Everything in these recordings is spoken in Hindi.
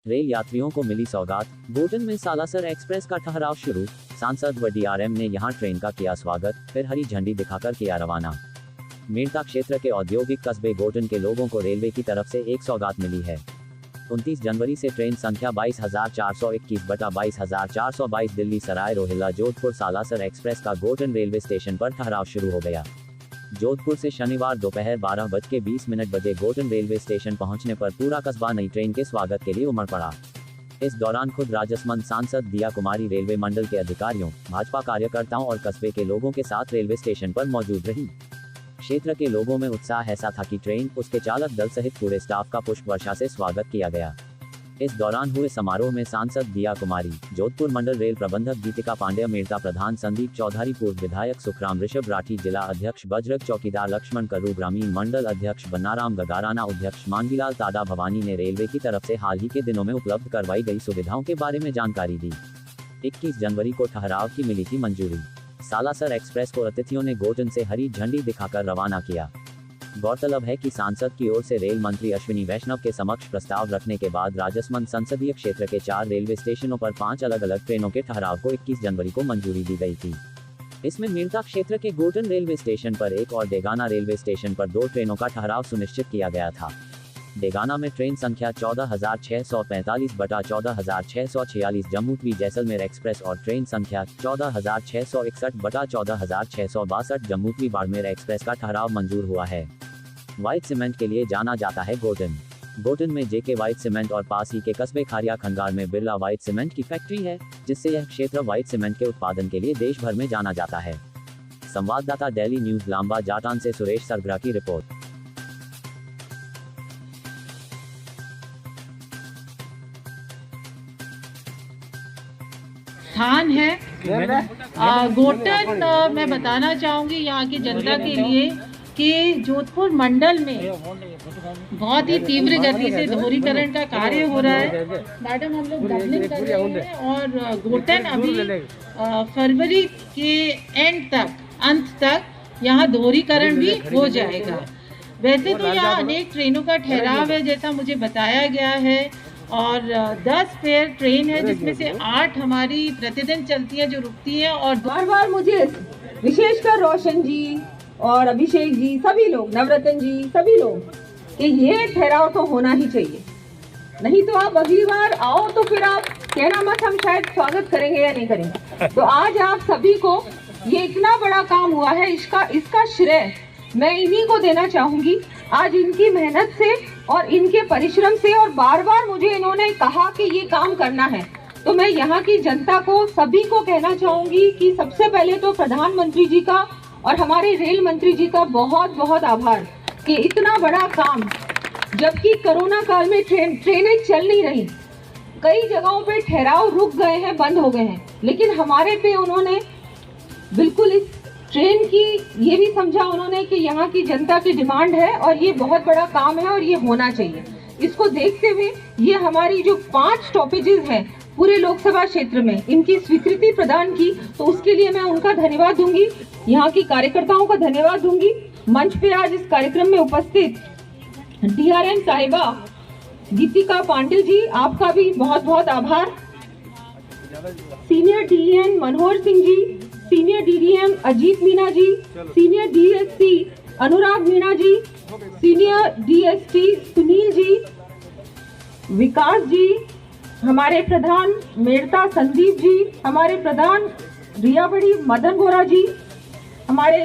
रेल यात्रियों को मिली सौगात। गोटन में सालासर एक्सप्रेस का ठहराव शुरू। सांसद व डीआरएम ने यहां ट्रेन का किया स्वागत, फिर हरी झंडी दिखाकर किया रवाना। मेड़ता क्षेत्र के औद्योगिक कस्बे गोटन के लोगों को रेलवे की तरफ से एक सौगात मिली है। 29 जनवरी से ट्रेन संख्या 22,421/22,422 दिल्ली सराय रोहिल्ला जोधपुर सालासर एक्सप्रेस का गोटन रेलवे स्टेशन पर ठहराव शुरू हो गया। जोधपुर से शनिवार दोपहर 12:20 बजे गोटन रेलवे स्टेशन पहुंचने पर पूरा कस्बा नई ट्रेन के स्वागत के लिए उमड़ पड़ा। इस दौरान खुद राजसमंद सांसद दिया कुमारी रेलवे मंडल के अधिकारियों, भाजपा कार्यकर्ताओं और कस्बे के लोगों के साथ रेलवे स्टेशन पर मौजूद रही। क्षेत्र के लोगों में उत्साह ऐसा था कि ट्रेन, उसके चालक दल सहित पूरे स्टाफ का पुष्प वर्षा से स्वागत किया गया। इस दौरान हुए समारोह में सांसद दिया कुमारी, जोधपुर मंडल रेल प्रबंधक गीतिका पांडेय, मेड़ता प्रधान संदीप चौधरी, पूर्व विधायक सुखराम ऋषभ राठी, जिला अध्यक्ष बजरंग चौकीदार लक्ष्मण करू, ग्रामीण मंडल अध्यक्ष बनाराम गगाराना, अध्यक्ष मांगीलाल तादा भवानी ने रेलवे की तरफ से हाल ही के दिनों में उपलब्ध करवाई गई सुविधाओं के बारे में जानकारी दी। 21 जनवरी को ठहराव की मिली थी मंजूरी। सालासर एक्सप्रेस को अतिथियों ने गोटन से हरी झंडी दिखाकर रवाना किया। गौरतलब है कि सांसद की ओर से रेल मंत्री अश्विनी वैष्णव के समक्ष प्रस्ताव रखने के बाद राजसमंद संसदीय क्षेत्र के 4 रेलवे स्टेशनों पर 5 अलग अलग ट्रेनों के ठहराव को 21 जनवरी को मंजूरी दी गई थी। इसमें मेड़ता क्षेत्र के गोटन रेलवे स्टेशन पर 1 और डेगाना रेलवे स्टेशन पर 2 ट्रेनों का ठहराव सुनिश्चित किया गया था। डेगाना में ट्रेन संख्या 14,645/14,646 जम्मू जैसलमेर एक्सप्रेस और ट्रेन संख्या 14,661/14,662 जम्मू बाड़मेर एक्सप्रेस का ठहराव मंजूर हुआ है। व्हाइट सीमेंट के लिए जाना जाता है गोटन। गोटन में जेके व्हाइट सीमेंट और पास ही के कस्बे खारिया खंगार में बिरला व्हाइट सीमेंट की फैक्ट्री है, जिससे यह क्षेत्र व्हाइट सीमेंट के उत्पादन के लिए देश भर में जाना जाता है। संवाददाता डेली न्यूज लांबा जाटान से सुरेश सरगरा की रिपोर्ट। स्थान है गोटन। मैं बताना चाहूँगी यहाँ की जनता के लिए कि जोधपुर मंडल में बहुत ही तीव्र गति से दोहरीकरण का कार्य हो रहा है। मैडम, हम लोग डबलिंग कर रहे हैं और गोटन अभी फरवरी के अंत तक यहाँ दोहरीकरण भी हो जाएगा। वैसे तो यहाँ अनेक ट्रेनों का ठहराव है, जैसा मुझे बताया गया है, और 10 फेयर ट्रेन है, जिसमें से 8 हमारी प्रतिदिन चलती है जो रुकती है। और बार बार मुझे विशेषकर रोशन जी और अभिषेक जी, सभी लोग, नवरत्न जी, सभी लोग, कि ये ठहराव तो होना ही चाहिए, नहीं तो आप अगली बार आओ तो फिर आप कहना मत हम शायद स्वागत करेंगे या नहीं करेंगे। तो आज आप सभी को ये इतना बड़ा काम हुआ है, इसका श्रेय मैं इन्हीं को देना चाहूंगी। आज इनकी मेहनत से और इनके परिश्रम से, और बार बार मुझे इन्होंने कहा कि ये काम करना है, तो मैं यहाँ की जनता को, सभी को कहना चाहूंगी कि सबसे पहले तो प्रधानमंत्री जी का और हमारे रेल मंत्री जी का बहुत बहुत आभार कि इतना बड़ा काम, जबकि कोरोना काल में ट्रेनें चल नहीं रही, कई जगहों पे ठहराव रुक गए हैं, बंद हो गए हैं, लेकिन हमारे पे उन्होंने बिल्कुल इस ट्रेन की ये भी समझा उन्होंने कि यहाँ की जनता की डिमांड है और ये बहुत बड़ा काम है और ये होना चाहिए। इसको देखते हुए ये हमारी जो 5 स्टॉपेजेस हैं पूरे लोकसभा क्षेत्र में, इनकी स्वीकृति प्रदान की, तो उसके लिए मैं उनका धन्यवाद दूंगी, यहाँ की कार्यकर्ताओं का धन्यवाद दूंगी। मंच पे आज इस कार्यक्रम में उपस्थित डीआरएम साहिबा गीतिका पांडेय जी, आपका भी बहुत बहुत आभार। Senior DN Manohar Singh ji, senior DDM Ajit Meena ji, senior DSC अनुराग मीना जी, सीनियर डीएसटी सुनील जी, विकास जी, हमारे प्रधान मेड़ता संदीप जी, हमारे प्रधान रियाबड़ी मदन गोरा जी, हमारे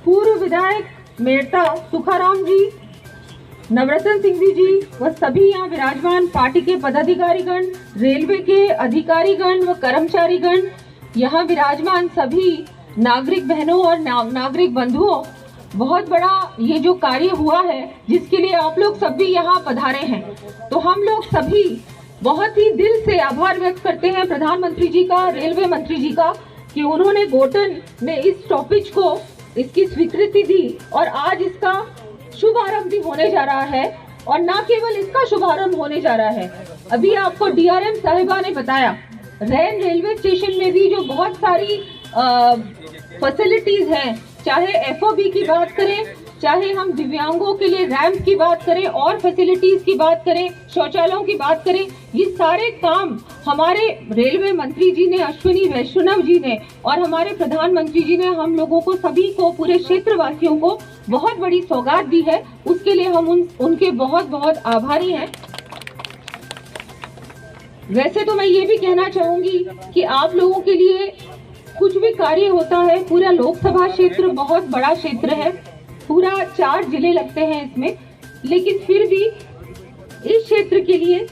पूर्व विधायक मेड़ता सुखाराम जी, नवरत्न सिंह जी व सभी यहाँ विराजमान पार्टी के पदाधिकारीगण, रेलवे के अधिकारीगण व कर्मचारीगण, यहाँ विराजमान सभी नागरिक बहनों और नागरिक बंधुओं, बहुत बड़ा ये जो कार्य हुआ है जिसके लिए आप लोग सभी यहाँ पधारे हैं, तो हम लोग सभी बहुत ही दिल से आभार व्यक्त करते हैं प्रधानमंत्री जी का, रेलवे मंत्री जी का, कि उन्होंने गोटन में इस स्टॉपेज को इसकी स्वीकृति दी और आज इसका शुभारंभ भी होने जा रहा है। और न केवल इसका शुभारंभ होने जा रहा है, अभी आपको डीआरएम साहिबा ने बताया, रैन रेलवे स्टेशन में भी जो बहुत सारी फैसिलिटीज हैं, चाहे एफओबी की बात करें, चाहे हम दिव्यांगों के लिए रैंप की बात करें और फैसिलिटीज की बात करें, शौचालयों की बात करें, ये सारे काम हमारे रेलवे मंत्री जी ने, अश्विनी वैष्णव जी ने और हमारे प्रधानमंत्री जी ने हम लोगों को, सभी को, पूरे क्षेत्रवासियों को बहुत बड़ी सौगात दी है। उसके लिए हम उनके बहुत बहुत आभारी हैं। वैसे तो मैं ये भी कहना चाहूंगी कि आप लोगों के लिए कुछ भी कार्य होता है, पूरा लोकसभा क्षेत्र बहुत बड़ा क्षेत्र है, पूरा 4 जिले लगते हैं इसमें, लेकिन फिर भी इस क्षेत्र के लिए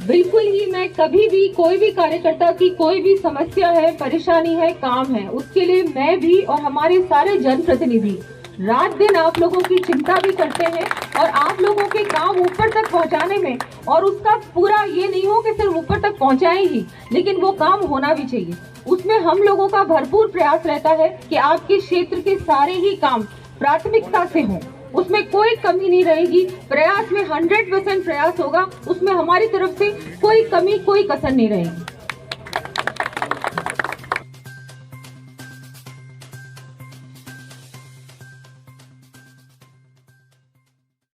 बिल्कुल ही मैं कभी भी कोई भी कार्यकर्ता की कोई भी समस्या है, परेशानी है, काम है, उसके लिए मैं भी और हमारे सारे जनप्रतिनिधि रात दिन आप लोगों की चिंता भी करते हैं और आप लोगों के काम ऊपर तक पहुंचाने में, और उसका पूरा ये नहीं हो कि सिर्फ ऊपर तक पहुंचाए ही, लेकिन वो काम होना भी चाहिए। उसमें हम लोगों का भरपूर प्रयास रहता है कि आपके क्षेत्र के सारे ही काम प्राथमिकता से हों, उसमें कोई कमी नहीं रहेगी। प्रयास में 100% प्रयास होगा, उसमें हमारी तरफ से कोई कमी, कोई कसर नहीं रहेगी।